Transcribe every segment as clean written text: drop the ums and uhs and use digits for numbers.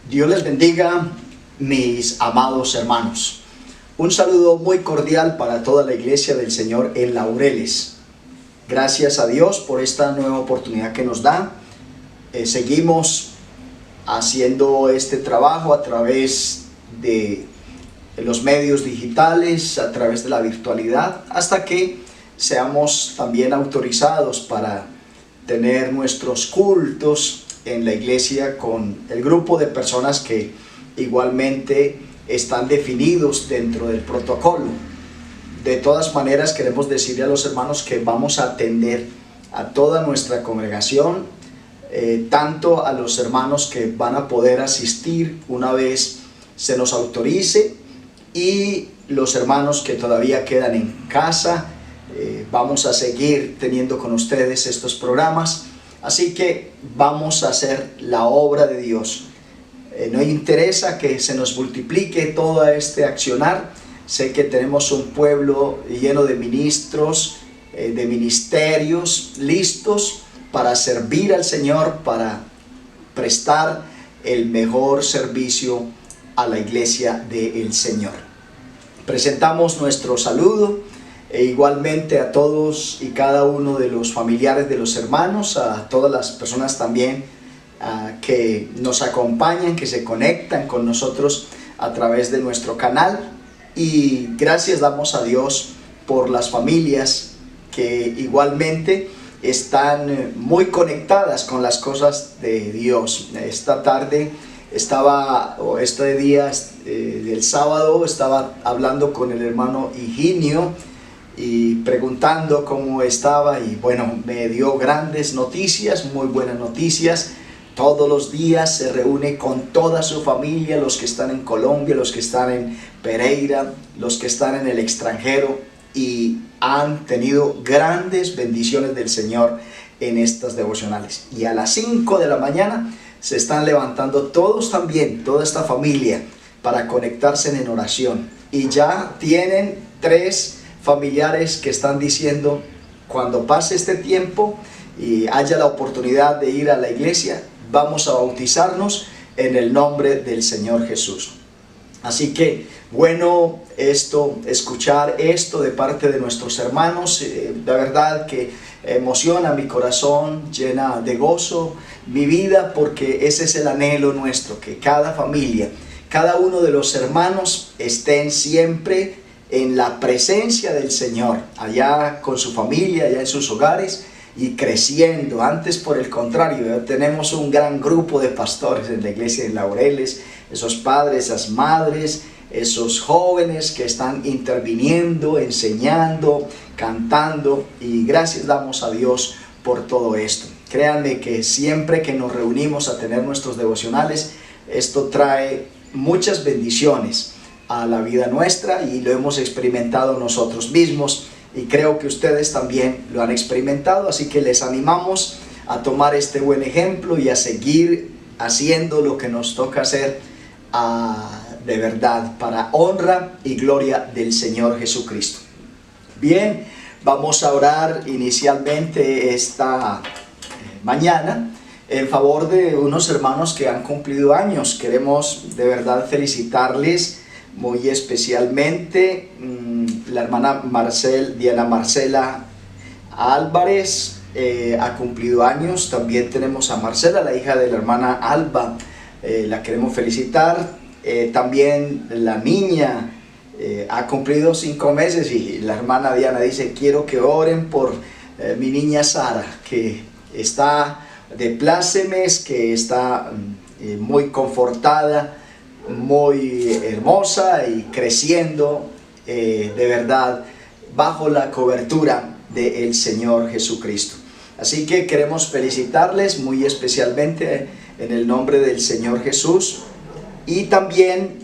Dios les bendiga, mis amados hermanos. Un saludo muy cordial para toda la iglesia del Señor en Laureles. Gracias a Dios por esta nueva oportunidad que nos da. Seguimos haciendo este trabajo a través de los medios digitales, a través de la virtualidad, hasta que seamos también autorizados para tener nuestros cultos en la iglesia con el grupo de personas que igualmente están definidos dentro del protocolo. De todas maneras, queremos decirle a los hermanos que vamos a atender a toda nuestra congregación, tanto a los hermanos que van a poder asistir una vez se nos autorice, y los hermanos que todavía quedan en casa. Vamos a seguir teniendo con ustedes estos programas, así que vamos a hacer la obra de Dios. No interesa que se nos multiplique todo este accionar. Sé que tenemos un pueblo lleno de ministros, de ministerios listos para servir al Señor, para prestar el mejor servicio a la iglesia del Señor. Presentamos nuestro saludo igualmente a todos y cada uno de los familiares de los hermanos, a todas las personas también que nos acompañan, que se conectan con nosotros a través de nuestro canal. Y gracias damos a Dios por las familias que igualmente están muy conectadas con las cosas de Dios. Esta tarde este día del sábado estaba hablando con el hermano Higinio y preguntando cómo estaba, y bueno, me dio grandes noticias, muy buenas noticias. Todos los días se reúne con toda su familia, los que están en Colombia, los que están en Pereira, los que están en el extranjero, y han tenido grandes bendiciones del Señor en estas devocionales. Y a las 5 de la mañana se están levantando todos también, toda esta familia, para conectarse en oración. Y ya tienen 3 familiares que están diciendo: cuando pase este tiempo y haya la oportunidad de ir a la iglesia, vamos a bautizarnos en el nombre del Señor Jesús. Así que bueno, escuchar esto de parte de nuestros hermanos, la verdad que emociona mi corazón, llena de gozo mi vida, porque ese es el anhelo nuestro, que cada familia, cada uno de los hermanos estén siempre en la presencia del Señor, allá con su familia, allá en sus hogares, y creciendo. Antes, por el contrario, tenemos un gran grupo de pastores en la iglesia de Laureles, esos padres, esas madres, esos jóvenes que están interviniendo, enseñando, cantando, y gracias damos a Dios por todo esto. Créanme que siempre que nos reunimos a tener nuestros devocionales, esto trae muchas bendiciones a la vida nuestra, y lo hemos experimentado nosotros mismos, y creo que ustedes también lo han experimentado. Así que les animamos a tomar este buen ejemplo y a seguir haciendo lo que nos toca hacer de verdad, para honra y gloria del Señor Jesucristo. Bien, vamos a orar inicialmente esta mañana en favor de unos hermanos que han cumplido años. Queremos de verdad felicitarles muy especialmente. La hermana Diana Marcela Álvarez ha cumplido años. También tenemos a Marcela, la hija de la hermana Alba, la queremos felicitar. También la niña ha cumplido 5 meses, y la hermana Diana dice: quiero que oren por mi niña Sara, que está de plácemes, que está muy confortada, muy hermosa y creciendo de verdad bajo la cobertura del Señor Jesucristo. Así que queremos felicitarles muy especialmente en el nombre del Señor Jesús. Y también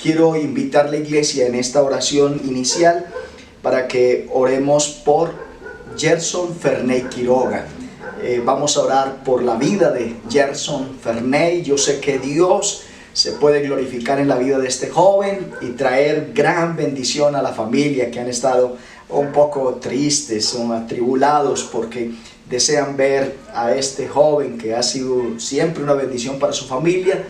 quiero invitar a la iglesia en esta oración inicial para que oremos por Gerson Ferney Quiroga. Vamos a orar por la vida de Gerson Ferney. Yo sé que Dios se puede glorificar en la vida de este joven y traer gran bendición a la familia, que han estado un poco tristes o atribulados porque desean ver a este joven que ha sido siempre una bendición para su familia,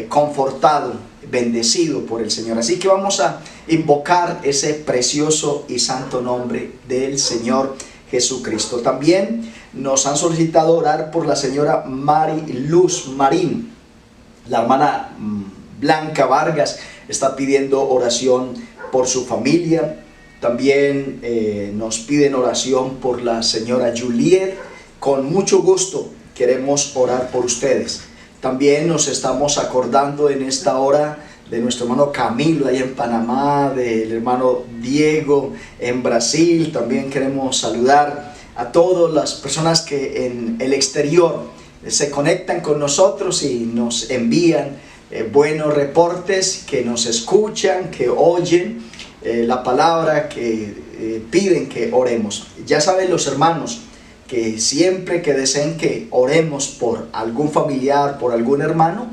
confortado, bendecido por el Señor. Así que vamos a invocar ese precioso y santo nombre del Señor Jesucristo. También nos han solicitado orar por la señora Mari Luz Marín. La hermana Blanca Vargas está pidiendo oración por su familia. También nos piden oración por la señora Juliet. Con mucho gusto queremos orar por ustedes. También nos estamos acordando en esta hora de nuestro hermano Camilo allá en Panamá, del hermano Diego en Brasil. También queremos saludar a todas las personas que en el exterior se conectan con nosotros y nos envían buenos reportes, que nos escuchan, que oyen la palabra, que piden que oremos. Ya saben los hermanos que siempre que deseen que oremos por algún familiar, por algún hermano,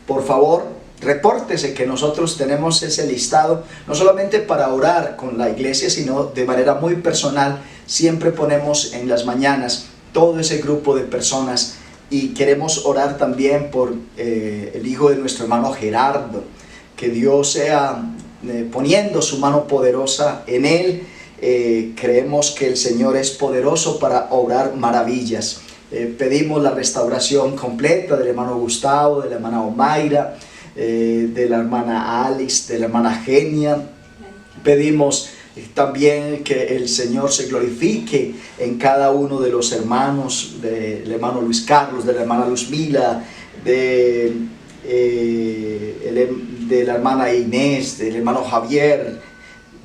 por favor, repórtese, que nosotros tenemos ese listado, no solamente para orar con la iglesia, sino de manera muy personal. Siempre ponemos en las mañanas todo ese grupo de personas y queremos orar también por el hijo de nuestro hermano Gerardo, que Dios sea poniendo su mano poderosa en él. Creemos que el Señor es poderoso para obrar maravillas. Pedimos la restauración completa del hermano Gustavo, de la hermana Omaira, de la hermana Alice, de la hermana Genia. Pedimos también que el Señor se glorifique en cada uno de los hermanos, del hermano Luis Carlos, de la hermana Luzmila, de la hermana Inés, del hermano Javier.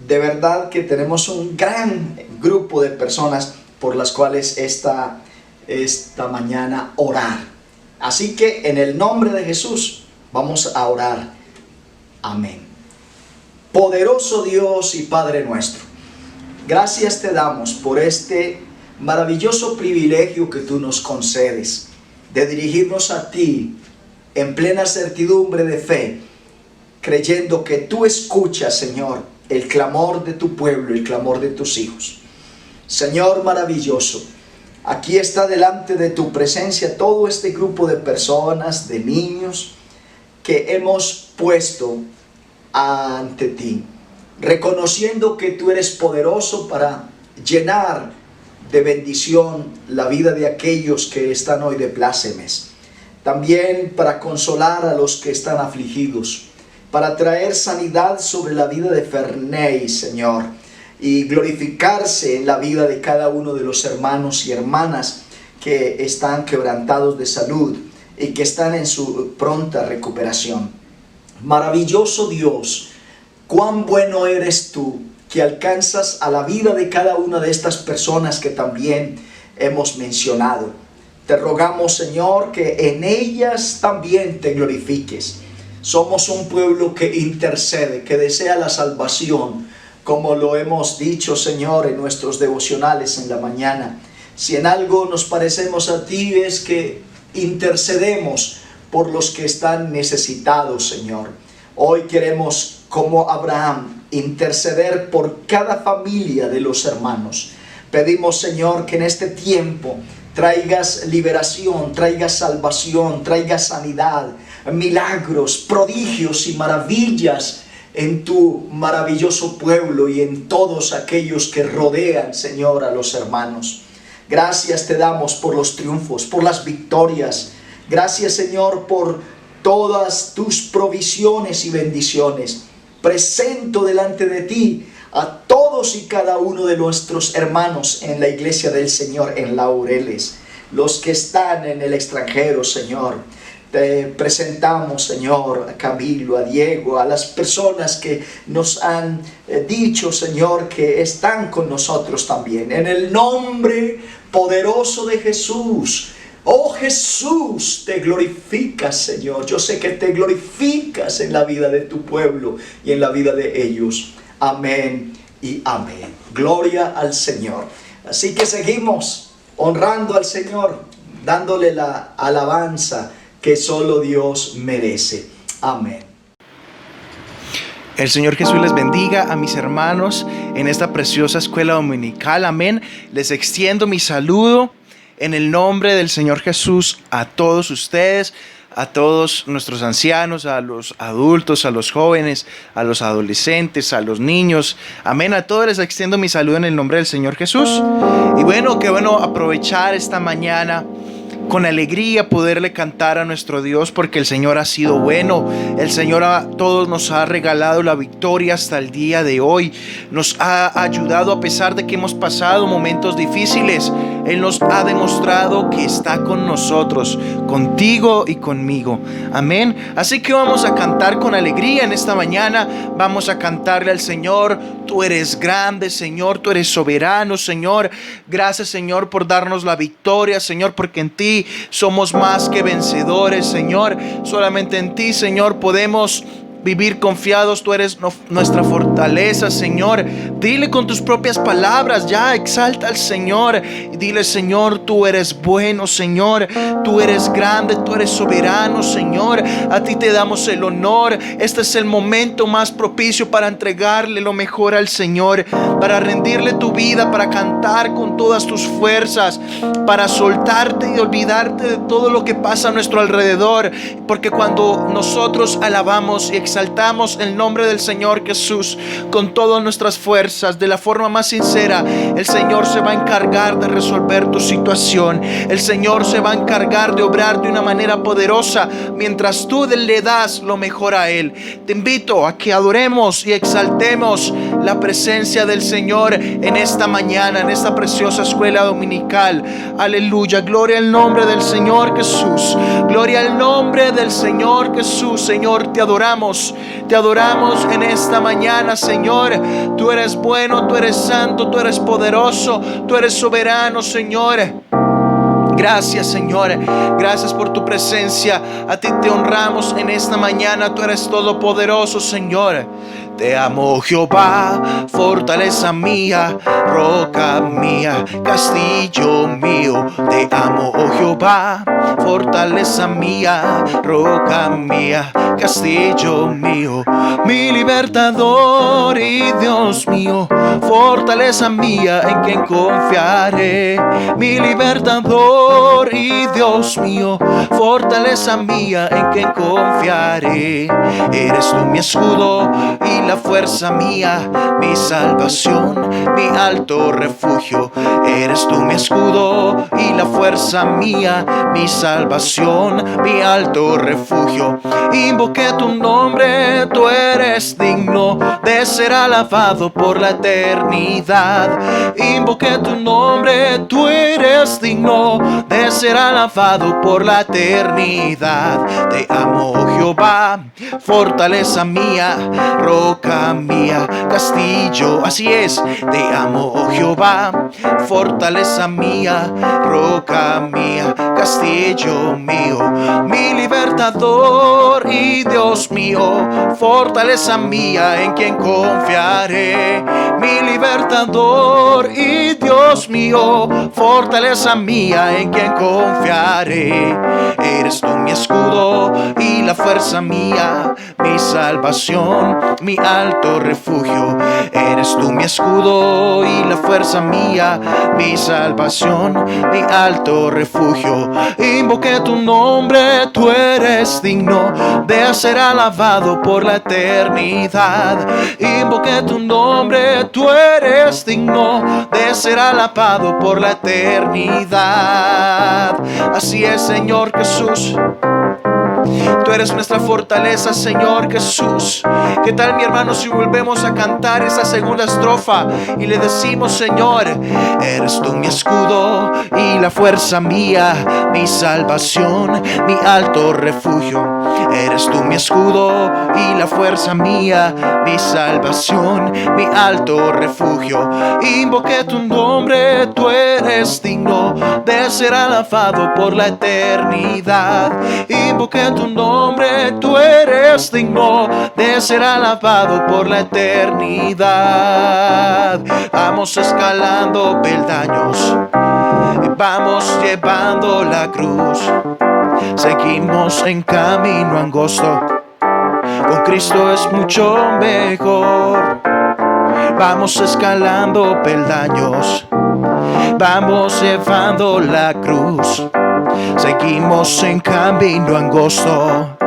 De verdad que tenemos un gran grupo de personas por las cuales esta mañana orar. Así que en el nombre de Jesús vamos a orar. Amén. Poderoso Dios y Padre nuestro, gracias te damos por este maravilloso privilegio que tú nos concedes de dirigirnos a ti en plena certidumbre de fe, creyendo que tú escuchas, Señor, el clamor de tu pueblo, el clamor de tus hijos. Señor maravilloso, aquí está delante de tu presencia todo este grupo de personas, de niños, que hemos puesto ante ti, reconociendo que tú eres poderoso para llenar de bendición la vida de aquellos que están hoy de plácemes. También para consolar a los que están afligidos, para traer sanidad sobre la vida de Ferney, Señor, y glorificarse en la vida de cada uno de los hermanos y hermanas que están quebrantados de salud y que están en su pronta recuperación. Maravilloso Dios, cuán bueno eres tú, que alcanzas a la vida de cada una de estas personas que también hemos mencionado. Te rogamos, Señor, que en ellas también te glorifiques. Somos un pueblo que intercede, que desea la salvación, como lo hemos dicho, Señor, en nuestros devocionales en la mañana. Si en algo nos parecemos a ti, es que intercedemos por los que están necesitados, Señor. Hoy queremos, como Abraham, interceder por cada familia de los hermanos. Pedimos, Señor, que en este tiempo traigas liberación, traigas salvación, traigas sanidad, milagros, prodigios y maravillas en tu maravilloso pueblo y en todos aquellos que rodean, Señor, a los hermanos. Gracias te damos por los triunfos, por las victorias. Gracias, Señor, por todas tus provisiones y bendiciones. Presento delante de ti a todos y cada uno de nuestros hermanos en la iglesia del Señor en Laureles, los que están en el extranjero, Señor. Te presentamos, Señor, a Camilo, a Diego, a las personas que nos han dicho, Señor, que están con nosotros también. En el nombre poderoso de Jesús. Oh Jesús, te glorificas, Señor. Yo sé que te glorificas en la vida de tu pueblo y en la vida de ellos. Amén y amén. Gloria al Señor. Así que seguimos honrando al Señor, dándole la alabanza que solo Dios merece. Amén. El Señor Jesús les bendiga a mis hermanos en esta preciosa escuela dominical. Amén. Les extiendo mi saludo en el nombre del Señor Jesús a todos ustedes, a todos nuestros ancianos, a los adultos, a los jóvenes, a los adolescentes, a los niños. Amén. A todos les extiendo mi saludo en el nombre del Señor Jesús. Y bueno, qué bueno aprovechar esta mañana con alegría poderle cantar a nuestro Dios, porque el Señor ha sido bueno. El Señor a todos nos ha regalado la victoria hasta el día de hoy. Nos ha ayudado a pesar de que hemos pasado momentos difíciles. Él nos ha demostrado que está con nosotros, contigo y conmigo. Amén. Así que vamos a cantar con alegría en esta mañana. Vamos a cantarle al Señor: tú eres grande, Señor, tú eres soberano, Señor. Gracias, Señor, por darnos la victoria, Señor, porque en ti somos más que vencedores, Señor. Solamente en ti, Señor, podemos vivir confiados. Tú eres nuestra fortaleza, Señor. Dile con tus propias palabras, ya exalta al Señor y dile: Señor, tú eres bueno, Señor, tú eres grande, tú eres soberano, Señor. A ti te damos el honor. Este es el momento más propicio para entregarle lo mejor al Señor, para rendirle tu vida, para cantar con todas tus fuerzas, para soltarte y olvidarte de todo lo que pasa a nuestro alrededor, porque cuando nosotros alabamos y exaltamos el nombre del Señor Jesús con todas nuestras fuerzas, de la forma más sincera, el Señor se va a encargar de resolver tu situación. El Señor se va a encargar de obrar de una manera poderosa mientras tú le das lo mejor a Él. Te invito a que adoremos y exaltemos la presencia del Señor en esta mañana, en esta preciosa escuela dominical. Aleluya, gloria al nombre del Señor Jesús, gloria al nombre del Señor Jesús. Señor, te adoramos en esta mañana, Señor. Tú eres bueno, tú eres santo, tú eres poderoso, tú eres soberano, Señor. Gracias, Señor, gracias por tu presencia. A ti te honramos en esta mañana. Tú eres todopoderoso, Señor. Te amo, Jehová, fortaleza mía, roca mía, castillo mío. Te amo, oh Jehová, fortaleza mía, roca mía, castillo mío. Mi libertador y Dios mío, fortaleza mía en quien confiaré. Mi libertador y Dios mío, fortaleza mía en quien confiaré. Eres tú mi escudo y la fuerza mía, mi salvación, mi alto refugio. Eres tú mi escudo y la fuerza mía, mi salvación, mi alto refugio. Invoqué tu nombre, tú eres digno de ser alabado por la eternidad. Invoqué tu nombre, tú eres digno de ser alabado por la eternidad. Te amo, Jehová, fortaleza mía, roca mía, castillo. Así es, te amo, oh Jehová, fortaleza mía, roca mía, castillo mío. Mi libertador y Dios mío, fortaleza mía en quien confiaré. Mi libertador y Dios mío, fortaleza mía en quien confiaré. Eres tú mi escudo y la fuerza mía, mi salvación, mi alto refugio. Eres tú mi escudo y la fuerza mía, mi salvación, mi alto refugio. Invoqué tu nombre, tú eres digno de ser alabado por la eternidad. Invoqué tu nombre, tú eres digno de ser alabado por la eternidad. Así es, Señor Jesús. Tú eres nuestra fortaleza, Señor Jesús. ¿Qué tal, mi hermano, si volvemos a cantar esa segunda estrofa y le decimos: Señor, eres tú mi escudo y la fuerza mía, mi salvación, mi alto refugio. Eres tú mi escudo y la fuerza mía, mi salvación, mi alto refugio. Invoqué tu nombre, tú eres digno de ser alabado por la eternidad. Invoqué tu nombre, tú eres digno de ser alabado por la eternidad. Vamos escalando peldaños, vamos llevando la cruz. Seguimos en camino angosto, con Cristo es mucho mejor. Vamos escalando peldaños, vamos llevando la cruz. Seguimos en camino angosto,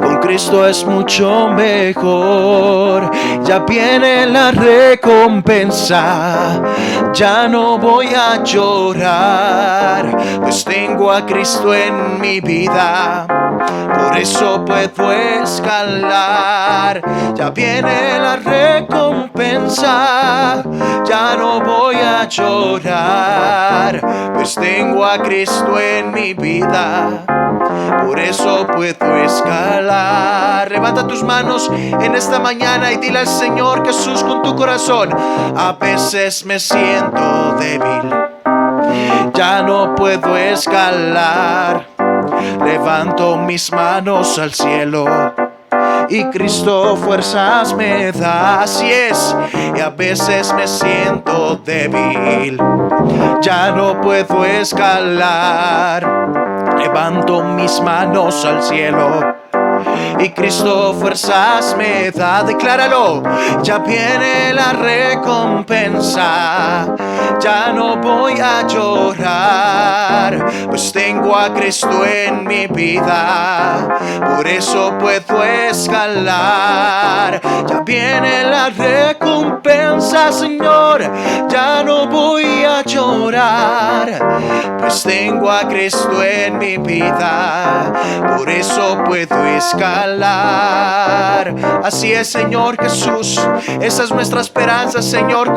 con Cristo es mucho mejor. Ya viene la recompensa, ya no voy a llorar, pues tengo a Cristo en mi vida, por eso puedo escalar. Ya viene la recompensa, ya no voy a llorar, pues tengo a Cristo en mi vida, por eso puedo escalar. Levanta tus manos en esta mañana y dile al Señor Jesús con tu corazón: a veces me siento débil, ya no puedo escalar. Levanto mis manos al cielo y Cristo fuerzas me da. Así es, y a veces me siento débil, ya no puedo escalar. Levanto mis manos al cielo y Cristo fuerzas me da. Decláralo: ya viene la recompensa, ya no voy a llorar, pues tengo a Cristo en mi vida, por eso puedo escalar. Ya viene la recompensa, Señor, ya no voy a llorar, pues tengo a Cristo en mi vida, por eso puedo escalar. Así es, Señor Jesús, esa es nuestra esperanza, Señor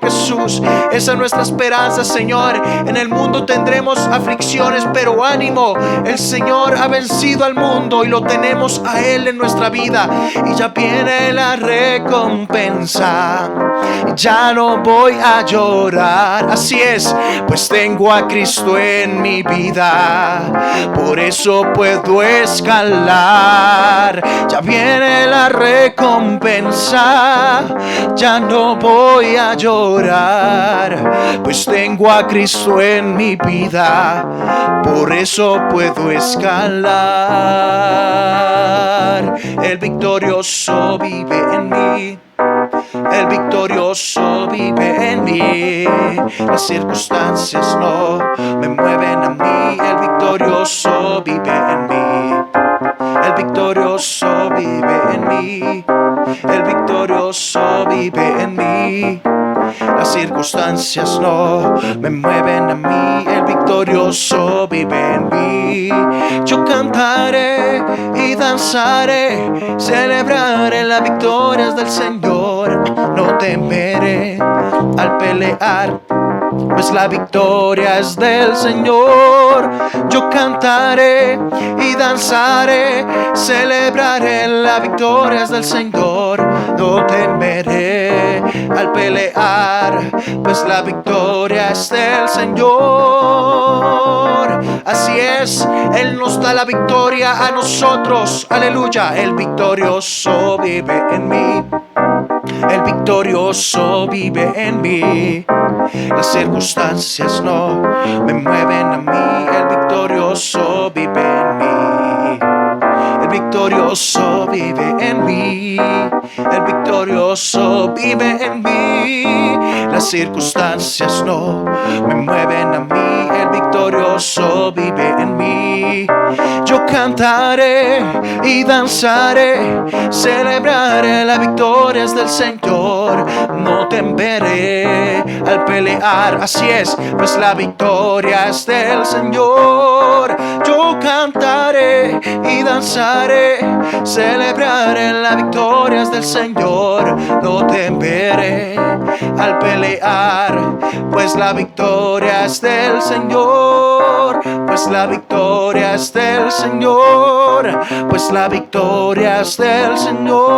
Jesús, esa es nuestra esperanza, Señor. En el mundo tendremos aflicciones, pero ánimo, el Señor ha vencido al mundo y lo tenemos a Él en nuestra vida. Y ya viene la recompensa, ya no voy a llorar. Así es, pues tengo a Cristo en mi vida, por eso puedo escalar. Ya viene la recompensa, ya no voy a llorar, pues tengo a Cristo en mi vida, por eso puedo escalar. El victorioso vive en mí, el victorioso vive en mí. Las circunstancias no me mueven a mí. El victorioso vive en mí, el victorioso vive en mí, el victorioso vive en mí. Las circunstancias no me mueven a mí, el victorioso vive en mí. Yo cantaré y danzaré, celebraré las victorias del Señor. No temeré al pelear, pues la victoria es del Señor. Yo cantaré y danzaré, celebraré las victorias del Señor. No temeré al pelear, pues la victoria es del Señor. Así es, Él nos da la victoria a nosotros. Aleluya, el victorioso vive en mí, el victorioso vive en mí. Las circunstancias no me mueven a mí, el victorioso vive en mí, el victorioso vive en mí, el victorioso vive en mí. Las circunstancias no me mueven a mí, el victorioso vive en mí. Yo cantaré y danzaré, celebraré las victorias del Señor. No temeré al pelear, así es, pues la victoria es del Señor. Yo cantaré y danzaré, celebraré las victorias del Señor. No temeré al pelear, pues la victoria es del Señor, pues la victoria es del Señor, pues la victoria es del Señor.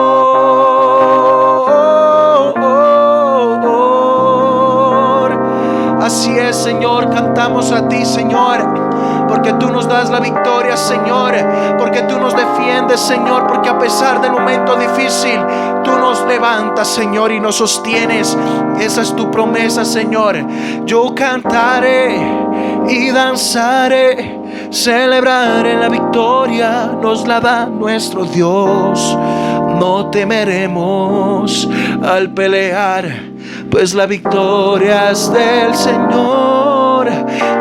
Así es, Señor, cantamos a ti, Señor, porque tú nos das la victoria, Señor, porque tú nos defiendes, Señor, porque a pesar del momento difícil, tú nos levantas, Señor, y nos sostienes. Esa es tu promesa, Señor. Yo cantaré y danzaré, celebraré la victoria, nos la da nuestro Dios. No temeremos al pelear, pues la victoria es del Señor.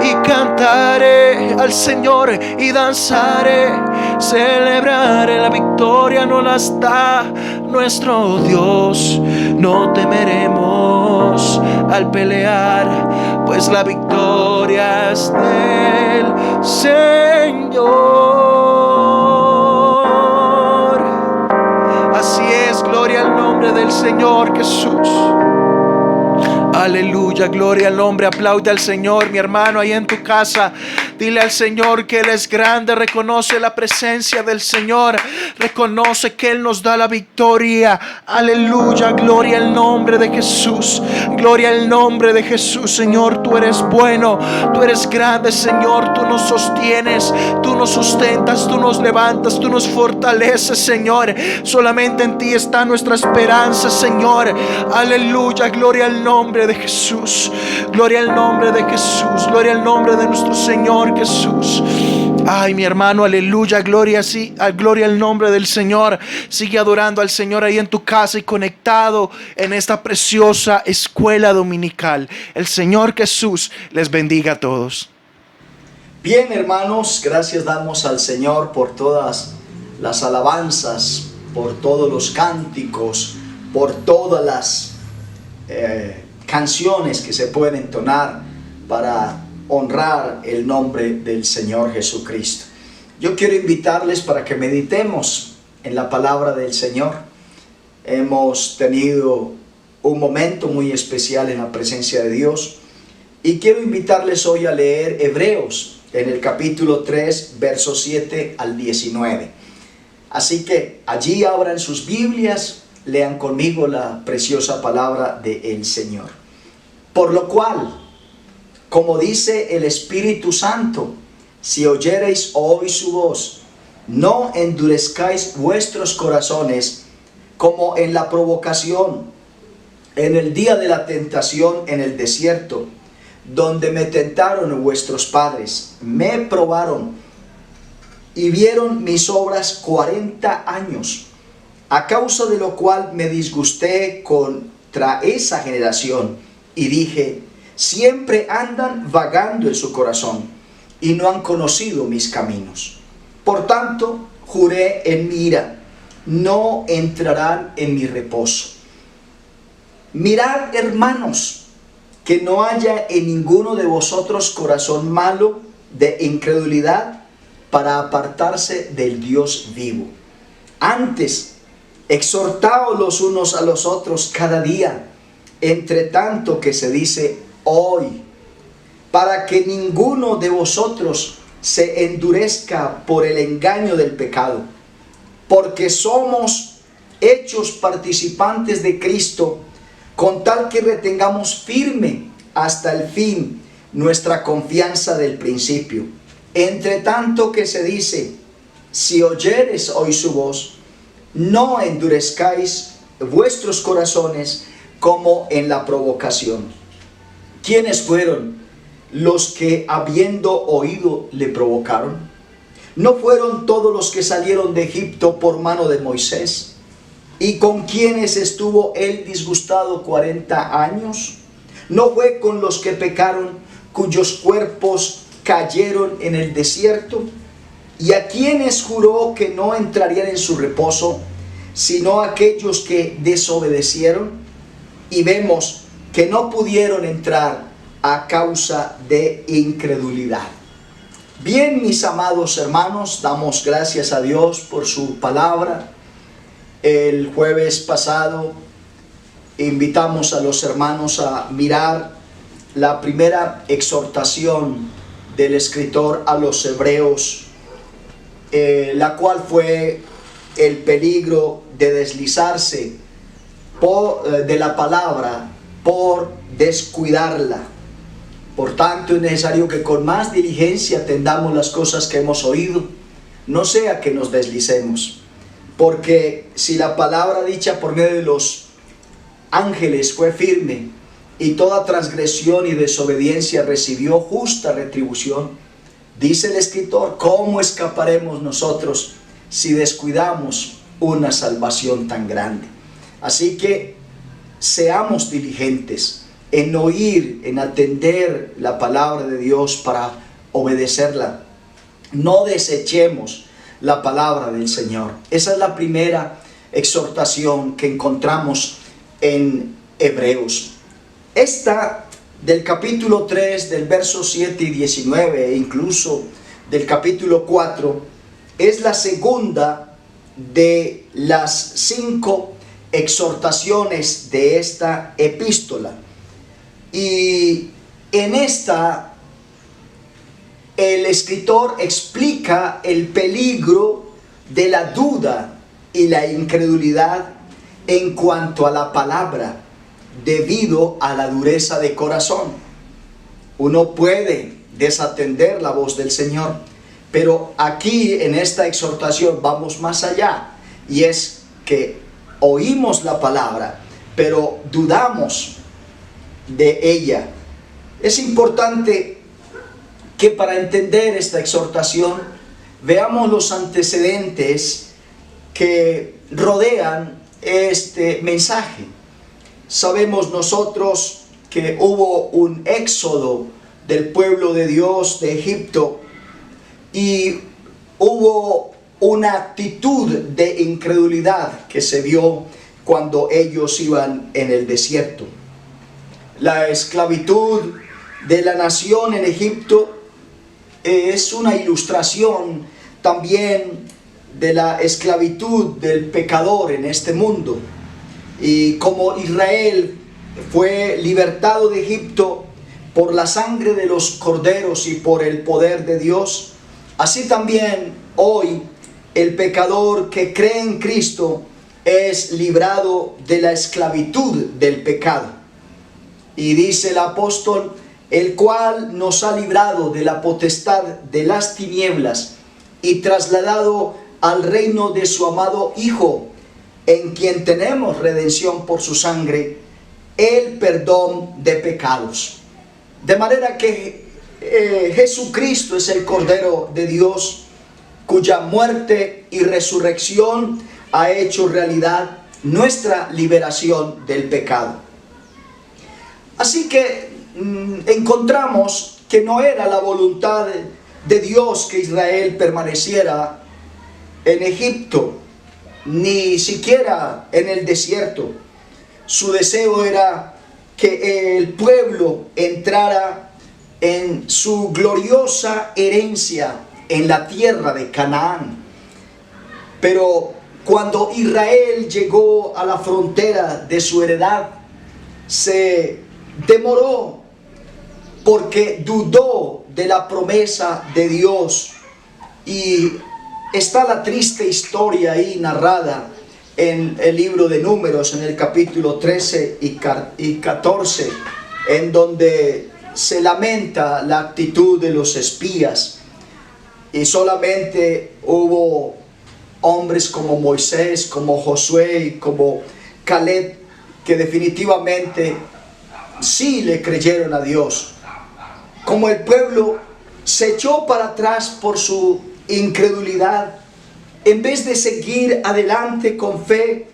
Y cantaré al Señor y danzaré, celebraré la victoria, nos las da nuestro Dios. No temeremos al pelear, pues la victoria es del Señor. Así es, gloria al nombre del Señor Jesús. Aleluya, gloria al nombre. Aplaude al Señor, mi hermano, ahí en tu casa. Dile al Señor que Él es grande. Reconoce la presencia del Señor. Reconoce que Él nos da la victoria. Aleluya, gloria al nombre de Jesús. Gloria al nombre de Jesús. Señor, tú eres bueno. Tú eres grande, Señor. Tú nos sostienes. Tú nos sustentas. Tú nos levantas. Tú nos fortaleces, Señor. Solamente en ti está nuestra esperanza, Señor. Aleluya, gloria al nombre de Jesús. Gloria al nombre de Jesús. Gloria al nombre de nuestro Señor Jesús. Ay, mi hermano, aleluya, gloria, sí, gloria al nombre del Señor. Sigue adorando al Señor ahí en tu casa y conectado en esta preciosa escuela dominical. El Señor Jesús les bendiga a todos. Bien, hermanos, gracias damos al Señor por todas las alabanzas, por todos los cánticos, por todas las canciones que se pueden entonar para honrar el nombre del Señor Jesucristo. Yo quiero invitarles para que meditemos en la palabra del Señor. Hemos tenido un momento muy especial en la presencia de Dios y quiero invitarles hoy a leer Hebreos en el capítulo 3, versos 7 al 19. Así que allí abran sus Biblias, lean conmigo la preciosa palabra del Señor. Por lo cual, como dice el Espíritu Santo, si oyereis hoy su voz, no endurezcáis vuestros corazones como en la provocación, en el día de la tentación en el desierto, donde me tentaron vuestros padres, me probaron y vieron mis obras 40 años, a causa de lo cual me disgusté contra esa generación y dije, siempre andan vagando en su corazón y no han conocido mis caminos. Por tanto, juré en mi ira, no entrarán en mi reposo. Mirad, hermanos, que no haya en ninguno de vosotros corazón malo de incredulidad para apartarse del Dios vivo. Antes, exhortaos los unos a los otros cada día, entre tanto que se dice hoy, para que ninguno de vosotros se endurezca por el engaño del pecado, porque somos hechos participantes de Cristo, con tal que retengamos firme hasta el fin nuestra confianza del principio. Entre tanto que se dice, si oyeres hoy su voz, no endurezcáis vuestros corazones como en la provocación. ¿Quiénes fueron los que habiendo oído le provocaron? ¿No fueron todos los que salieron de Egipto por mano de Moisés? ¿Y con quienes estuvo él disgustado 40 años? ¿No fue con los que pecaron, cuyos cuerpos cayeron en el desierto? ¿Y a quienes juró que no entrarían en su reposo, sino aquellos que desobedecieron? Y vemos que no pudieron entrar a causa de incredulidad. Bien, mis amados hermanos, damos gracias a Dios por su palabra. El jueves pasado invitamos a los hermanos a mirar la primera exhortación del escritor a los hebreos, la cual fue el peligro de deslizarse de la palabra por descuidarla. Por tanto, es necesario que con más diligencia atendamos las cosas que hemos oído, no sea que nos deslicemos. Porque si la palabra dicha por medio de los ángeles fue firme, y toda transgresión y desobediencia recibió justa retribución, dice el escritor, ¿cómo escaparemos nosotros si descuidamos una salvación tan grande? Así que seamos diligentes en oír, en atender la palabra de Dios para obedecerla. No desechemos la palabra del Señor. Esa es la primera exhortación que encontramos en Hebreos. Esta del capítulo 3, del verso 7 y 19, e incluso del capítulo 4, es la segunda de las 5 exhortaciones de esta epístola. Y en esta, el escritor explica el peligro de la duda y la incredulidad en cuanto a la palabra, debido a la dureza de corazón. Uno puede desatender la voz del Señor, pero aquí en esta exhortación vamos más allá, y es que oímos la palabra, pero dudamos de ella. Es importante que para entender esta exhortación veamos los antecedentes que rodean este mensaje. Sabemos nosotros que hubo un éxodo del pueblo de Dios de Egipto, y hubo una actitud de incredulidad que se vio cuando ellos iban en el desierto. La esclavitud de la nación en Egipto es una ilustración también de la esclavitud del pecador en este mundo. Y como Israel fue libertado de Egipto por la sangre de los corderos y por el poder de Dios, así también hoy el pecador que cree en Cristo es librado de la esclavitud del pecado. Y dice el apóstol, el cual nos ha librado de la potestad de las tinieblas y trasladado al reino de su amado Hijo, en quien tenemos redención por su sangre, el perdón de pecados. De manera que Jesucristo es el Cordero de Dios, cuya muerte y resurrección ha hecho realidad nuestra liberación del pecado. Así que encontramos que no era la voluntad de Dios que Israel permaneciera en Egipto, ni siquiera en el desierto. Su deseo era que el pueblo entrara en su gloriosa herencia en la tierra de Canaán. Pero cuando Israel llegó a la frontera de su heredad, se demoró porque dudó de la promesa de Dios. Y está la triste historia ahí narrada en el libro de Números, en el capítulo 13 y 14, en donde se lamenta la actitud de los espías. Y solamente hubo hombres como Moisés, como Josué y como Caleb, que definitivamente sí le creyeron a Dios. Como el pueblo se echó para atrás por su incredulidad, en vez de seguir adelante con fe,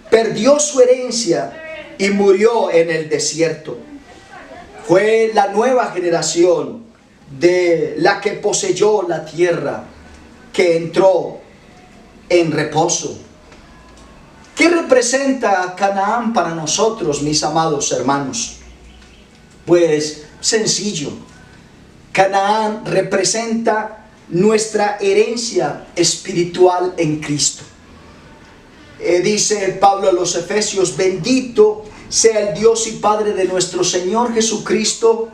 perdió su herencia y murió en el desierto. Fue la nueva generación de la que poseyó la tierra que entró en reposo. ¿Qué representa Canaán para nosotros, mis amados hermanos? Pues sencillo. Canaán representa nuestra herencia espiritual en Cristo. Dice Pablo a los Efesios, bendito sea el Dios y Padre de nuestro Señor Jesucristo,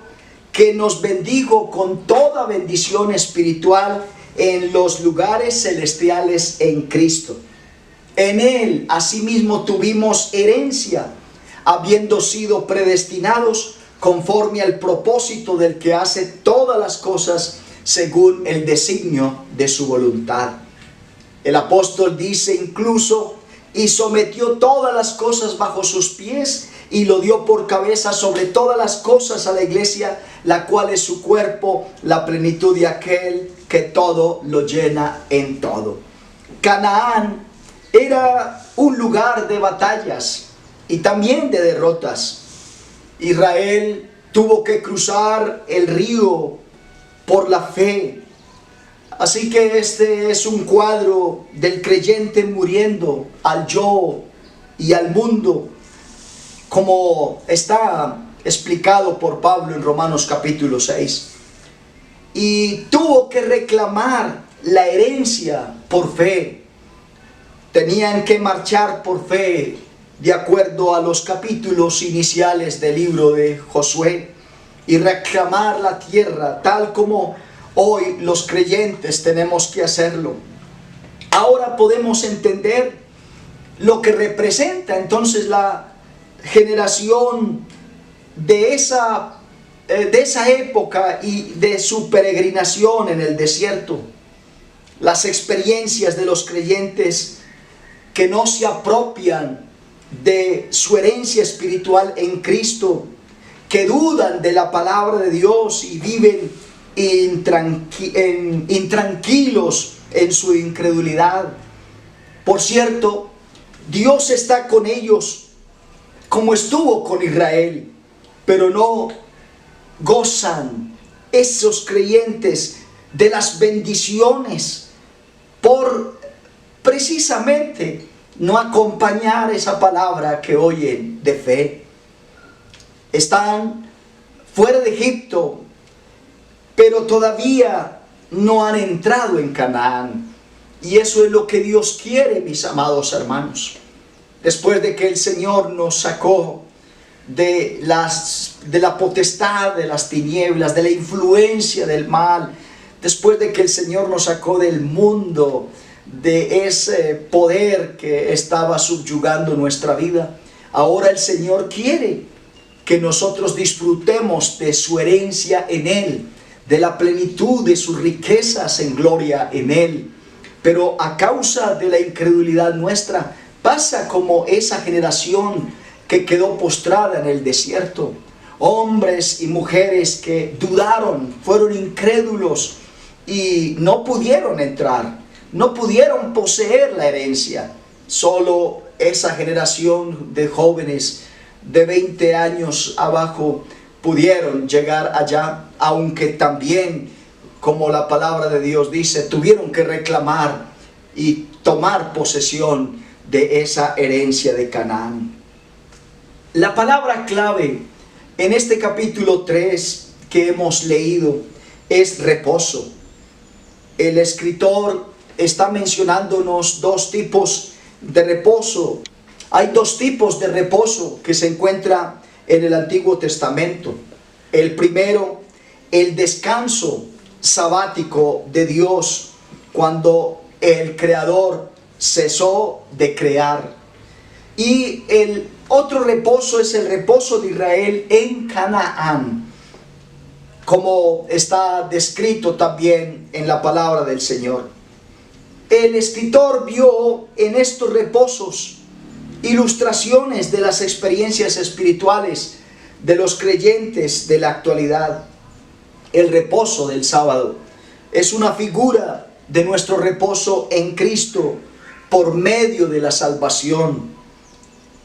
que nos bendijo con toda bendición espiritual en los lugares celestiales en Cristo. En Él asimismo tuvimos herencia, habiendo sido predestinados conforme al propósito del que hace todas las cosas según el designio de su voluntad. El apóstol dice incluso, y sometió todas las cosas bajo sus pies, y lo dio por cabeza sobre todas las cosas a la iglesia, la cual es su cuerpo, la plenitud de aquel que todo lo llena en todo. Canaán era un lugar de batallas, y también de derrotas. Israel tuvo que cruzar el río por la fe. Así que este es un cuadro del creyente muriendo al yo y al mundo, como está explicado por Pablo en Romanos capítulo 6. Y tuvo que reclamar la herencia por fe. Tenían que marchar por fe, de acuerdo a los capítulos iniciales del libro de Josué, y reclamar la tierra tal como hoy los creyentes tenemos que hacerlo. Ahora podemos entender lo que representa entonces la generación de esa época y de su peregrinación en el desierto. Las experiencias de los creyentes que no se apropian de su herencia espiritual en Cristo, que dudan de la palabra de Dios y viven intranquilos en su incredulidad. Por cierto, Dios está con ellos como estuvo con Israel, pero no gozan esos creyentes de las bendiciones por precisamente no acompañar esa palabra que oyen de fe. Están fuera de Egipto, pero todavía no han entrado en Canaán. Y eso es lo que Dios quiere, mis amados hermanos. Después de que el Señor nos sacó de la potestad de las tinieblas, de la influencia del mal, después de que el Señor nos sacó del mundo, de ese poder que estaba subyugando nuestra vida, ahora el Señor quiere que nosotros disfrutemos de su herencia en Él, de la plenitud de sus riquezas en gloria en Él. Pero a causa de la incredulidad nuestra, pasa como esa generación que quedó postrada en el desierto. Hombres y mujeres que dudaron, fueron incrédulos y no pudieron entrar, no pudieron poseer la herencia. Solo esa generación de jóvenes de 20 años abajo pudieron llegar allá, aunque también, como la palabra de Dios dice, tuvieron que reclamar y tomar posesión de esa herencia de Canaán. La palabra clave en este capítulo 3 que hemos leído es reposo. El escritor está mencionándonos dos tipos de reposo. Hay dos tipos de reposo que se encuentran en el Antiguo Testamento. El primero, el descanso sabático de Dios cuando el Creador cesó de crear. Y el otro reposo es el reposo de Israel en Canaán, como está descrito también en la palabra del Señor. El escritor vio en estos reposos ilustraciones de las experiencias espirituales de los creyentes de la actualidad. El reposo del sábado es una figura de nuestro reposo en Cristo por medio de la salvación.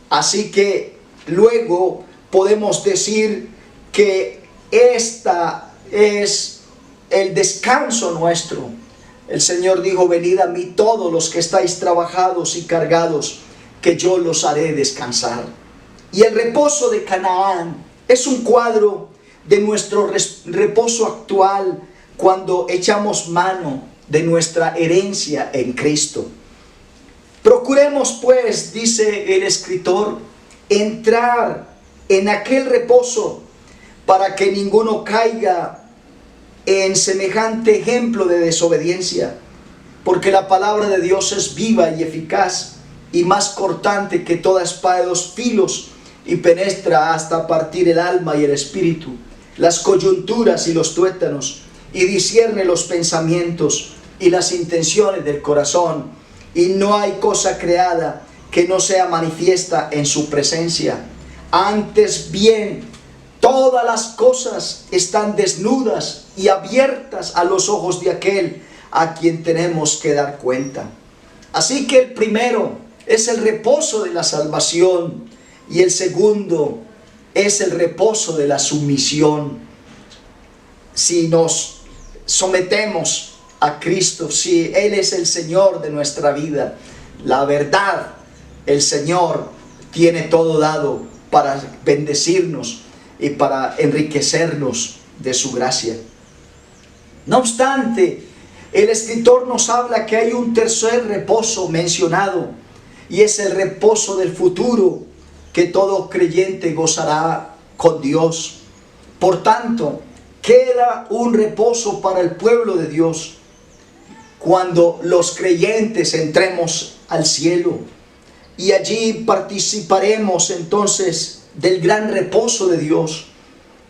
Así que luego podemos decir que esta es el descanso nuestro. El Señor dijo: venid a mí todos los que estáis trabajados y cargados, que yo los haré descansar. Y el reposo de Canaán es un cuadro de nuestro reposo actual cuando echamos mano de nuestra herencia en Cristo. Procuremos pues, dice el escritor, entrar en aquel reposo para que ninguno caiga en semejante ejemplo de desobediencia, porque la palabra de Dios es viva y eficaz y más cortante que toda espada de dos filos, y penetra hasta partir el alma y el espíritu, las coyunturas y los tuétanos, y discierne los pensamientos y las intenciones del corazón, y no hay cosa creada que no sea manifiesta en su presencia. Antes bien, todas las cosas están desnudas y abiertas a los ojos de aquel a quien tenemos que dar cuenta. Así que el primero es el reposo de la salvación, Y el segundo es el reposo de la sumisión. Si nos sometemos a Cristo, si Él es el Señor de nuestra vida, la verdad, el Señor tiene todo dado para bendecirnos y para enriquecernos de su gracia. No obstante, el escritor nos habla que hay un tercer reposo mencionado, y es el reposo del futuro que todo creyente gozará con Dios. Por tanto, queda un reposo para el pueblo de Dios cuando los creyentes entremos al cielo, y allí participaremos entonces del gran reposo de Dios,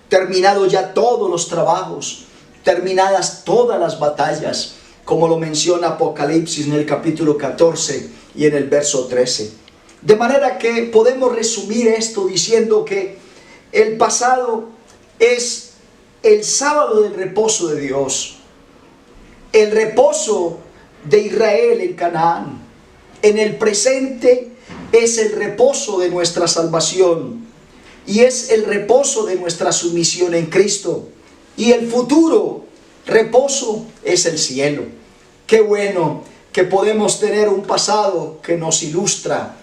terminado ya todos los trabajos, terminadas todas las batallas, como lo menciona Apocalipsis en el capítulo 14 y en el verso 13. De manera que podemos resumir esto diciendo que el pasado es el sábado del reposo de Dios, el reposo de Israel en Canaán. En el presente es el reposo de nuestra salvación y es el reposo de nuestra sumisión en Cristo. Y el futuro reposo es el cielo. Qué bueno que podemos tener un pasado que nos ilustra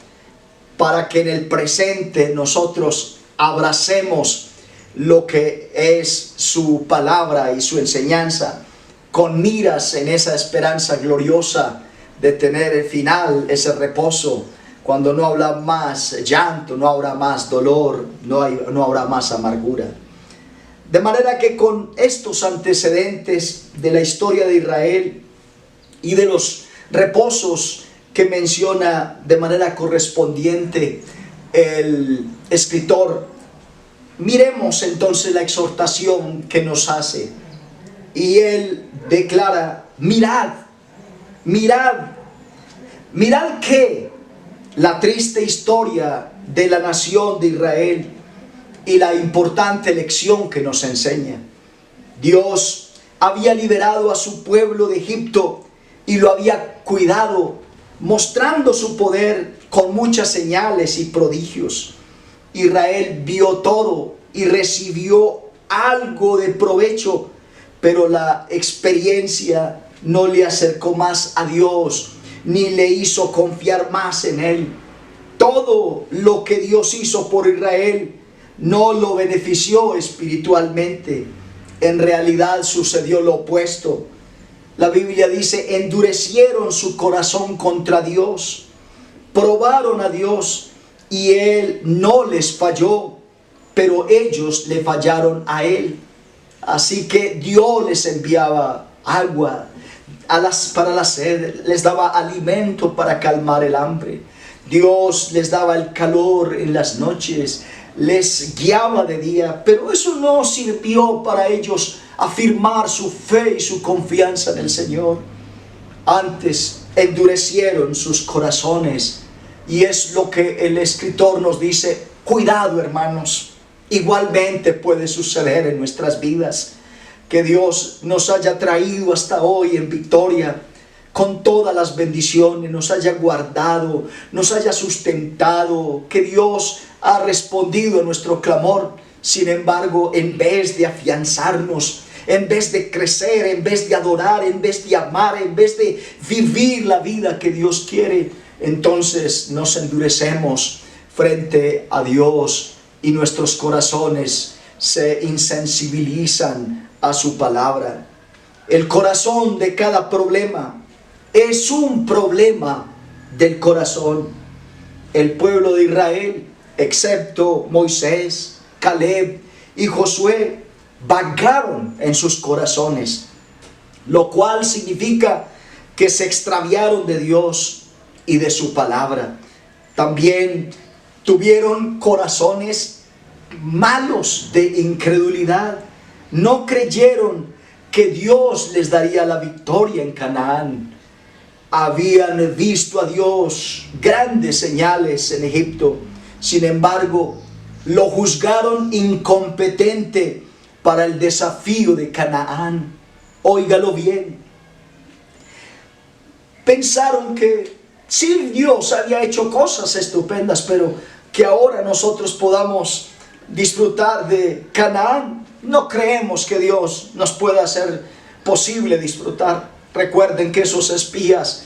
para que en el presente nosotros abracemos lo que es su palabra y su enseñanza, con miras en esa esperanza gloriosa de tener el final, ese reposo, cuando no habrá más llanto, no habrá más dolor, no habrá más amargura. De manera que con estos antecedentes de la historia de Israel y de los reposos que menciona de manera correspondiente el escritor, miremos entonces la exhortación que nos hace. Y él declara: mirad, mirad, mirad que la triste historia de la nación de Israel y la importante lección que nos enseña. Dios había liberado a su pueblo de Egipto y lo había cuidado, mostrando su poder con muchas señales y prodigios. Israel vio todo y recibió algo de provecho, pero la experiencia no le acercó más a Dios, ni le hizo confiar más en Él. Todo lo que Dios hizo por Israel no lo benefició espiritualmente. En realidad sucedió lo opuesto. La Biblia dice: endurecieron su corazón contra Dios, probaron a Dios y Él no les falló, pero ellos le fallaron a Él. Así que Dios les enviaba agua para la sed, les daba alimento para calmar el hambre. Dios les daba el calor en las noches, les guiaba de día, pero eso no sirvió para ellos afirmar su fe y su confianza en el Señor. Antes endurecieron sus corazones, y es lo que el escritor nos dice: cuidado, hermanos. Igualmente puede suceder en nuestras vidas, que Dios nos haya traído hasta hoy en victoria, con todas las bendiciones, nos haya guardado, nos haya sustentado, que Dios ha respondido a nuestro clamor. Sin embargo, en vez de afianzarnos, en vez de crecer, en vez de adorar, en vez de amar, en vez de vivir la vida que Dios quiere, entonces nos endurecemos frente a Dios y nuestros corazones se insensibilizan a su palabra. El corazón de cada problema es un problema del corazón. El pueblo de Israel, excepto Moisés, Caleb y Josué, vagaron en sus corazones, lo cual significa que se extraviaron de Dios y de su palabra. También tuvieron corazones malos de incredulidad. No creyeron que Dios les daría la victoria en Canaán. Habían visto a Dios grandes señales en Egipto. Sin embargo, lo juzgaron incompetente para el desafío de Canaán. Óigalo bien. Pensaron que sí, Dios había hecho cosas estupendas, pero que ahora nosotros podamos disfrutar de Canaán. No creemos que Dios nos pueda hacer posible disfrutar. Recuerden que esos espías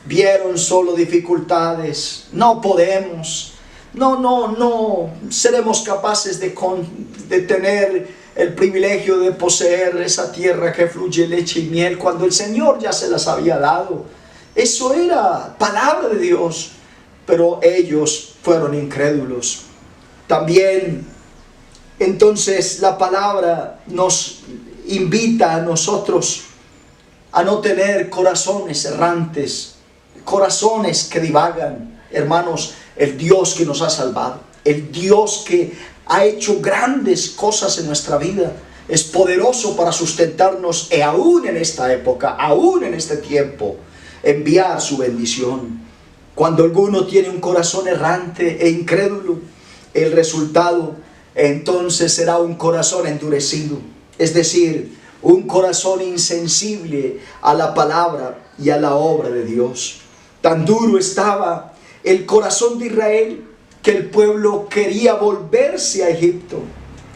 vieron solo dificultades. No podemos. No seremos capaces de tener el privilegio de poseer esa tierra que fluye leche y miel cuando el Señor ya se las había dado. Eso era palabra de Dios, pero ellos fueron incrédulos. También, entonces, la palabra nos invita a nosotros a no tener corazones errantes, corazones que divagan. Hermanos, el Dios que nos ha salvado, el Dios que ha hecho grandes cosas en nuestra vida, es poderoso para sustentarnos y aún en esta época, aún en este tiempo, enviar su bendición. Cuando alguno tiene un corazón errante e incrédulo, el resultado entonces será un corazón endurecido, es decir, un corazón insensible a la palabra y a la obra de Dios. Tan duro estaba el corazón de Israel que el pueblo quería volverse a Egipto.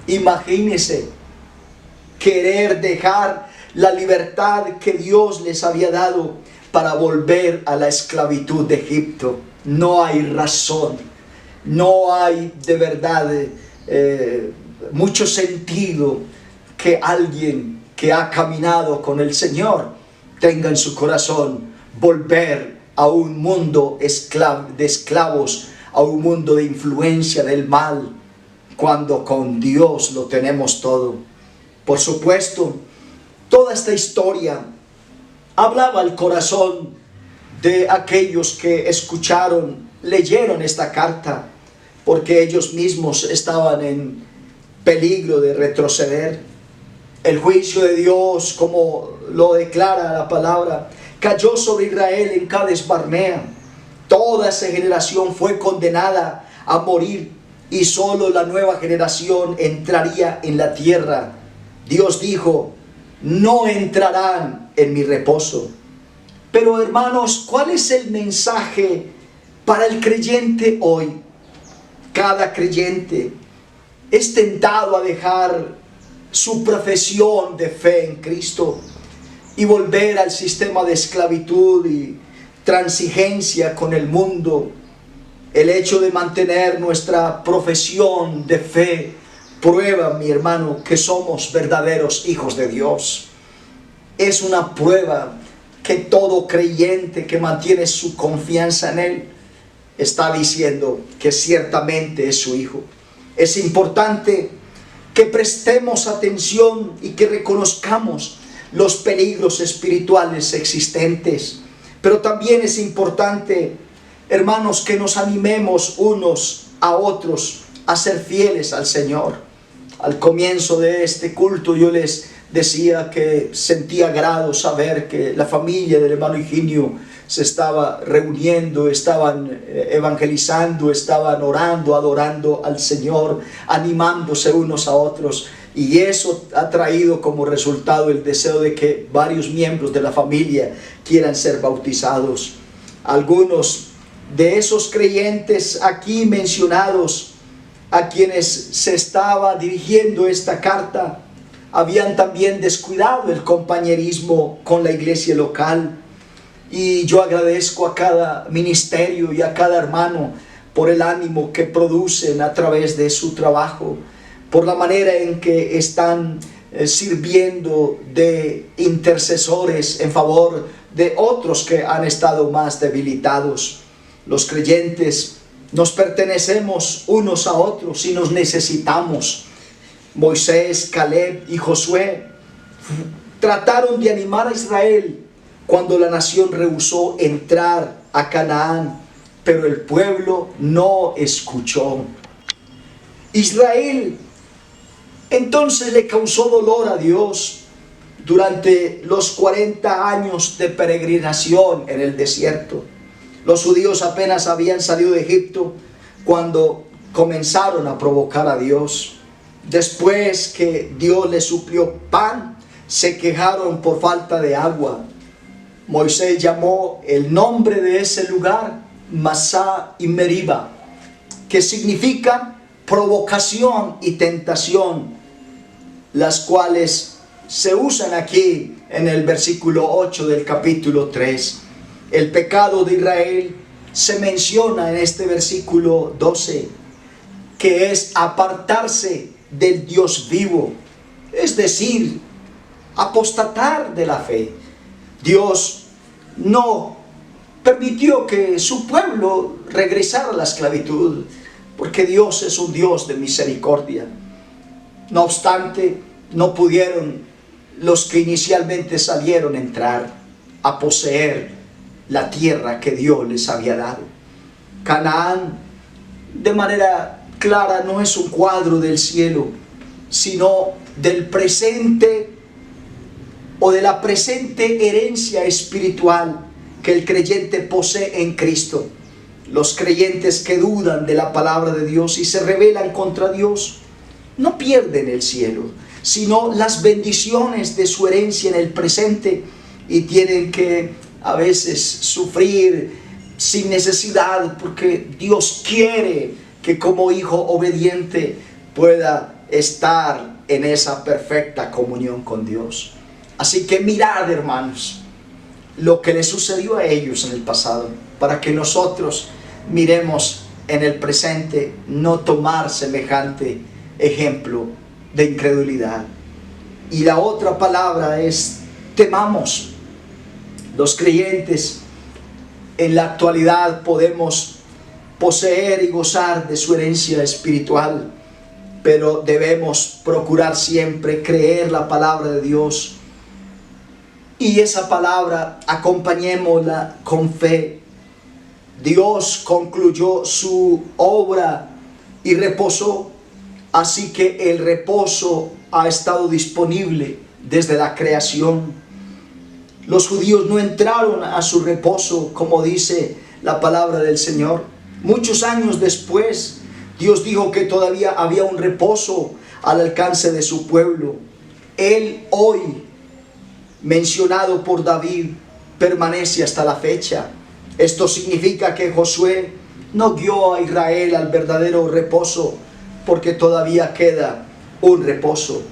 Imagínense, querer dejar la libertad que Dios les había dado para volver a la esclavitud de Egipto. No hay razón, no hay de verdad mucho sentido que alguien que ha caminado con el Señor tenga en su corazón volver a un mundo de esclavos, a un mundo de influencia del mal, cuando con Dios lo tenemos todo. Por supuesto, toda esta historia hablaba al corazón de aquellos que escucharon, leyeron esta carta, porque ellos mismos estaban en peligro de retroceder. El juicio de Dios, como lo declara la palabra, cayó sobre Israel en Cades Barnea. Toda esa generación fue condenada a morir y solo la nueva generación entraría en la tierra. Dios dijo: no entrarán en mi reposo. Pero hermanos, ¿cuál es el mensaje para el creyente hoy? Cada creyente es tentado a dejar su profesión de fe en Cristo y volver al sistema de esclavitud y transigencia con el mundo. El hecho de mantener nuestra profesión de fe prueba, mi hermano, que somos verdaderos hijos de Dios. Es una prueba que todo creyente que mantiene su confianza en Él está diciendo que ciertamente es su hijo. Es importante que prestemos atención y que reconozcamos los peligros espirituales existentes. Pero también es importante, hermanos, que nos animemos unos a otros a ser fieles al Señor. Al comienzo de este culto yo les decía que sentía agrado saber que la familia del hermano Higinio se estaba reuniendo, estaban evangelizando, estaban orando, adorando al Señor, animándose unos a otros. Y eso ha traído como resultado el deseo de que varios miembros de la familia quieran ser bautizados. Algunos de esos creyentes aquí mencionados, a quienes se estaba dirigiendo esta carta, habían también descuidado el compañerismo con la iglesia local. Y yo agradezco a cada ministerio y a cada hermano por el ánimo que producen a través de su trabajo, por la manera en que están sirviendo de intercesores en favor de otros que han estado más debilitados. Los creyentes nos pertenecemos unos a otros y nos necesitamos. Moisés, Caleb y Josué trataron de animar a Israel cuando la nación rehusó entrar a Canaán, pero el pueblo no escuchó. Israel entonces le causó dolor a Dios durante los 40 años de peregrinación en el desierto. Los judíos apenas habían salido de Egipto cuando comenzaron a provocar a Dios. Después que Dios les suplió pan, se quejaron por falta de agua. Moisés llamó el nombre de ese lugar Masá y Meriba. que significan provocación y tentación, las cuales se usan aquí en el versículo 8 del capítulo 3. El pecado de Israel se menciona en este versículo 12, que es apartarse del Dios vivo, es decir, apostatar de la fe. Dios no permitió que su pueblo regresara a la esclavitud, porque Dios es un Dios de misericordia. No obstante, no pudieron los que inicialmente salieron entrar a poseer la tierra que Dios les había dado. Canaán, de manera clara, no es un cuadro del cielo, sino del presente o de la presente herencia espiritual que el creyente posee en Cristo. Los creyentes que dudan de la palabra de Dios y se rebelan contra Dios no pierden el cielo, sino las bendiciones de su herencia en el presente, y tienen que a veces sufrir sin necesidad, porque Dios quiere que como hijo obediente pueda estar en esa perfecta comunión con Dios. Así que mirad, hermanos, lo que le sucedió a ellos en el pasado, para que nosotros miremos en el presente, no tomar semejante ejemplo de incredulidad. Y la otra palabra es temamos. Los creyentes en la actualidad podemos poseer y gozar de su herencia espiritual, pero debemos procurar siempre creer la palabra de Dios, y esa palabra acompañémosla con fe. Dios concluyó su obra y reposó, así que el reposo ha estado disponible desde la creación. Los judíos no entraron a su reposo, como dice la palabra del Señor. Muchos años después, Dios dijo que todavía había un reposo al alcance de su pueblo. Él hoy, mencionado por David, permanece hasta la fecha. Esto significa que Josué no guió a Israel al verdadero reposo, porque todavía queda un reposo.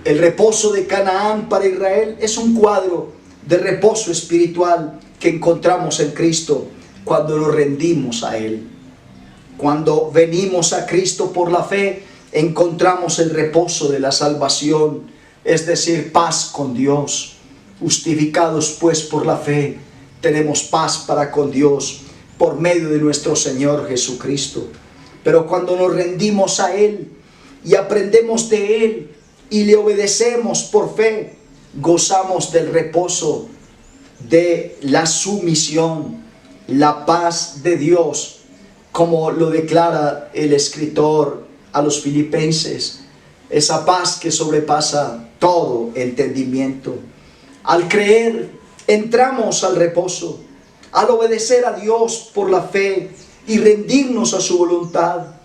El reposo de Canaán para Israel es un cuadro de reposo espiritual que encontramos en Cristo cuando nos rendimos a Él. Cuando venimos a Cristo por la fe, encontramos el reposo de la salvación, es decir, paz con Dios. Justificados pues por la fe, tenemos paz para con Dios por medio de nuestro Señor Jesucristo. Pero cuando nos rendimos a Él y aprendemos de Él y le obedecemos por fe, gozamos del reposo, de la sumisión, la paz de Dios, como lo declara el escritor a los Filipenses, esa paz que sobrepasa todo entendimiento. Al creer, entramos al reposo. Al obedecer a Dios por la fe y rendirnos a su voluntad,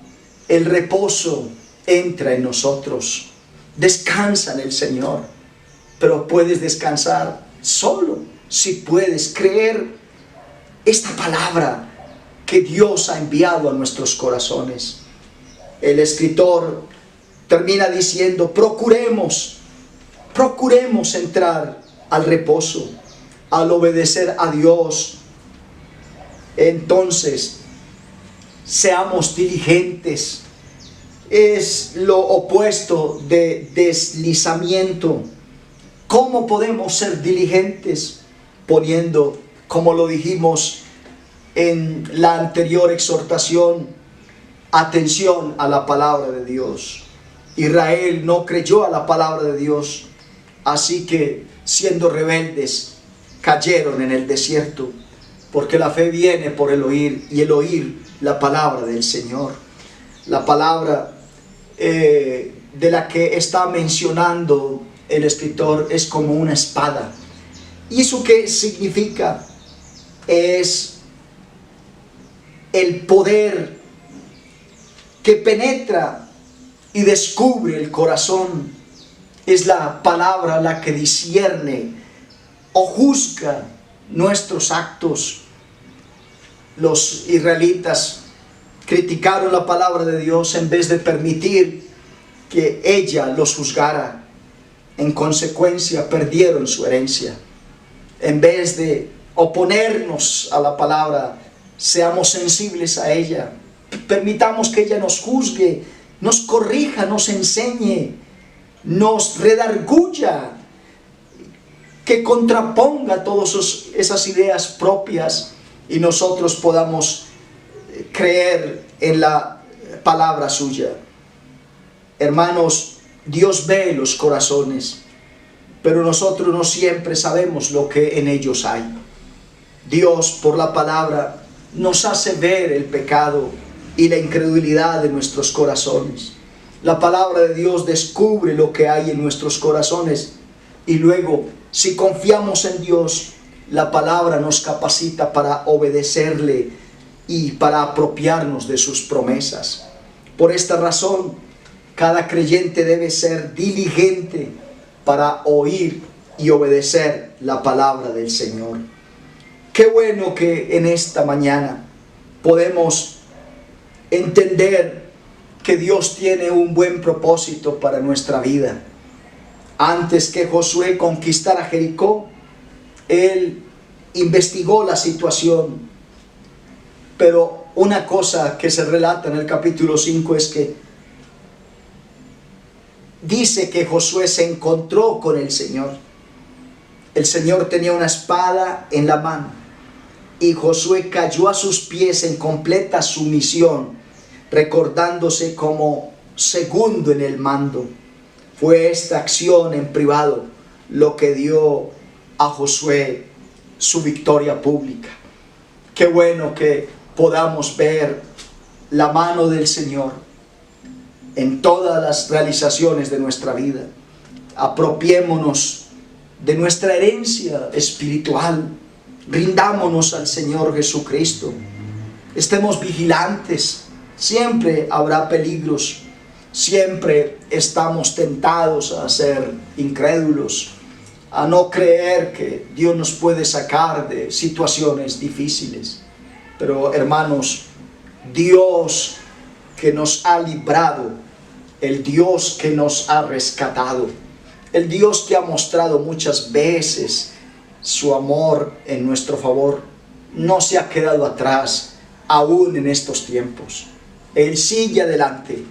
el reposo entra en nosotros. Descansa en el Señor, pero puedes descansar solo si puedes creer esta palabra que Dios ha enviado a nuestros corazones. El escritor termina diciendo: procuremos entrar al reposo, al obedecer a Dios. Entonces, seamos diligentes. Es lo opuesto de deslizamiento. ¿Cómo podemos ser diligentes? Poniendo, como lo dijimos en la anterior exhortación, atención a la palabra de Dios. Israel no creyó a la palabra de Dios, así que, siendo rebeldes, cayeron en el desierto, porque la fe viene por el oír, y el oír la palabra del Señor. La palabra de la que está mencionando el escritor es como una espada. ¿Y eso qué significa? Es el poder que penetra y descubre el corazón. Es la palabra la que discierne o juzga nuestros actos. Los israelitas criticaron la palabra de Dios en vez de permitir que ella los juzgara. En consecuencia, perdieron su herencia. En vez de oponernos a la palabra, seamos sensibles a ella. Permitamos que ella nos juzgue, nos corrija, nos enseñe, nos redarguya, que contraponga todas esas ideas propias y nosotros podamos creer en la palabra suya. Hermanos, Dios ve los corazones, pero nosotros no siempre sabemos lo que en ellos hay. Dios, por la palabra, nos hace ver el pecado y la incredulidad de nuestros corazones. La palabra de Dios descubre lo que hay en nuestros corazones y luego, si confiamos en Dios, la palabra nos capacita para obedecerle y para apropiarnos de sus promesas. Por esta razón, cada creyente debe ser diligente para oír y obedecer la palabra del Señor. Qué bueno que en esta mañana podemos entender que Dios tiene un buen propósito para nuestra vida. Antes que Josué conquistara Jericó, él investigó la situación. Pero una cosa que se relata en el capítulo 5 es que dice que Josué se encontró con el Señor. El Señor tenía una espada en la mano y Josué cayó a sus pies en completa sumisión, recordándose como segundo en el mando. Fue esta acción en privado lo que dio a Josué su victoria pública. Qué bueno que podamos ver la mano del Señor en todas las realizaciones de nuestra vida. Apropiémonos de nuestra herencia espiritual. Rindámonos al Señor Jesucristo. Estemos vigilantes. Siempre habrá peligros. Siempre estamos tentados a ser incrédulos, a no creer que Dios nos puede sacar de situaciones difíciles. Pero hermanos, Dios que nos ha librado, el Dios que nos ha rescatado, el Dios que ha mostrado muchas veces su amor en nuestro favor, no se ha quedado atrás aún en estos tiempos. Él sigue adelante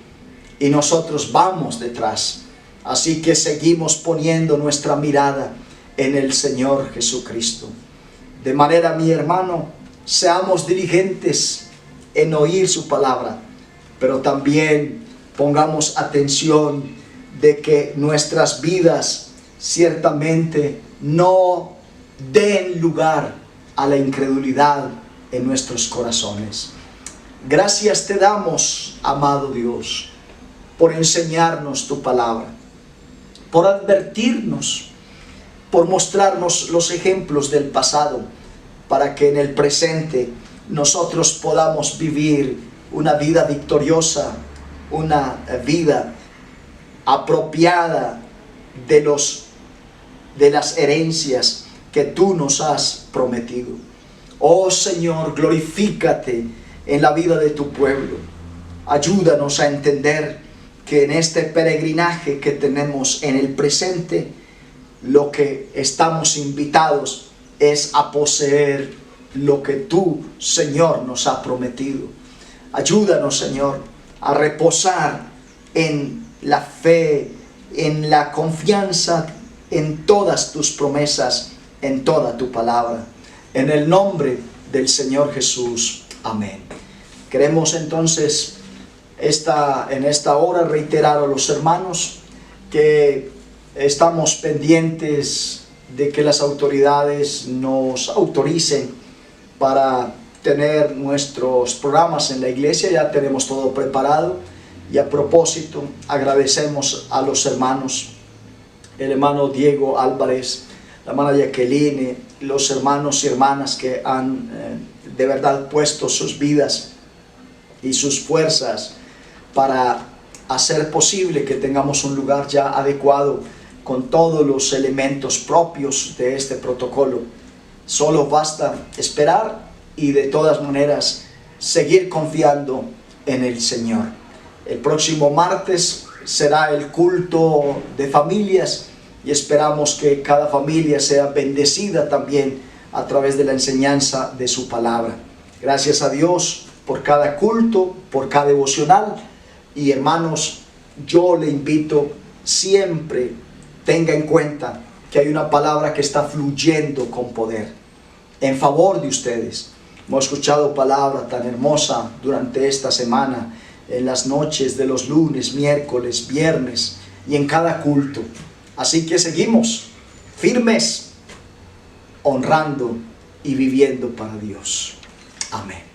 y nosotros vamos detrás. Así que seguimos poniendo nuestra mirada en el Señor Jesucristo. De manera, mi hermano, seamos diligentes en oír su palabra, pero también pongamos atención de que nuestras vidas ciertamente no den lugar a la incredulidad en nuestros corazones. Gracias te damos, amado Dios, por enseñarnos tu palabra, por advertirnos, por mostrarnos los ejemplos del pasado, para que en el presente nosotros podamos vivir una vida victoriosa, una vida apropiada de las herencias que tú nos has prometido. Oh Señor, glorifícate en la vida de tu pueblo. Ayúdanos a entender que en este peregrinaje que tenemos en el presente, lo que estamos invitados es a poseer lo que tú, Señor, nos ha prometido. Ayúdanos, Señor, a reposar en la fe, en la confianza, en todas tus promesas, en toda tu palabra. En el nombre del Señor Jesús. Amén. Queremos entonces en esta hora reiterar a los hermanos que estamos pendientes de que las autoridades nos autoricen para tener nuestros programas en la iglesia. Ya tenemos todo preparado y a propósito agradecemos a los hermanos, el hermano Diego Álvarez, la hermana Jacqueline, los hermanos y hermanas que han de verdad puesto sus vidas y sus fuerzas para hacer posible que tengamos un lugar ya adecuado con todos los elementos propios de este protocolo. Solo basta esperar y de todas maneras seguir confiando en el Señor. El próximo martes será el culto de familias y esperamos que cada familia sea bendecida también a través de la enseñanza de su palabra. Gracias a Dios por cada culto, por cada devocional. Y hermanos, yo le invito, siempre tenga en cuenta que hay una palabra que está fluyendo con poder en favor de ustedes. Hemos escuchado palabra tan hermosa durante esta semana, en las noches de los lunes, miércoles, viernes y en cada culto. Así que seguimos firmes, honrando y viviendo para Dios. Amén.